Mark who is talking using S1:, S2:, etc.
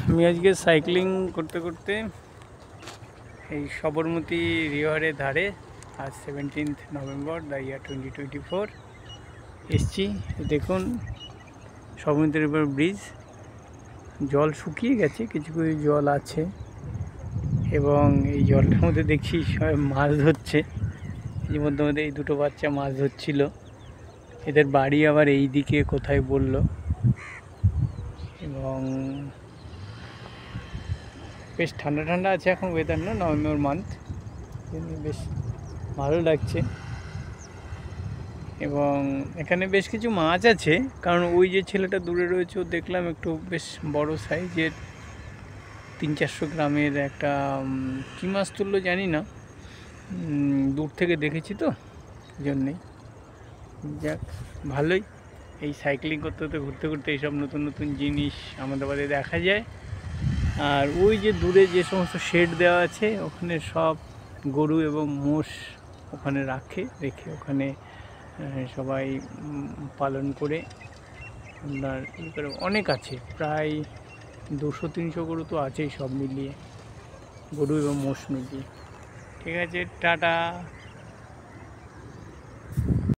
S1: আমি আজকে সাইক্লিং করতে করতে এই সবরমতী রিভারের ধারে আজ 17th নভেম্বর দ্য ইয়ার 2024 এসছি। দেখুন সবরমতী রিভার ব্রিজ, জল শুকিয়ে গেছে, কিছু কিছু জল আছে এবং এই জলটার মধ্যে দেখছি সবাই মাছ ধরছে। এই মধ্যে মধ্যে এই দুটো বাচ্চা মাছ ধরছিল, এদের বাড়ি আবার এই দিকে কোথায় বললো। এবং বেশ ঠান্ডা ঠান্ডা আছে এখন ওয়েদার, না নভেম্বর মান্থ, বেশ ভালো লাগছে। এবং এখানে বেশ কিছু মাছ আছে, কারণ ওই যে ছেলেটা দূরে রয়েছে ও দেখলাম একটু বেশ বড় সাইজের 300-400 গ্রামের একটা কী মাছ তুললো জানি না, দূর থেকে দেখেছি তো জন্যেই। যাক ভালোই, এই সাইক্লিং করতে করতে ঘুরতে ঘুরতে এইসব নতুন নতুন জিনিস আমাদের বাড়িতে দেখা যায়। আর ওই যে দূরে যে সমস্ত শেড দেওয়া আছে ওখানে সব গরু এবং মোষ ওখানে রেখে ওখানে সবাই পালন করে। আপনার অনেক আছে, প্রায় 200-300 গরু তো আছেই সব মিলিয়ে, গরু এবং মোষ মিলিয়ে। ঠিক আছে, টাটা।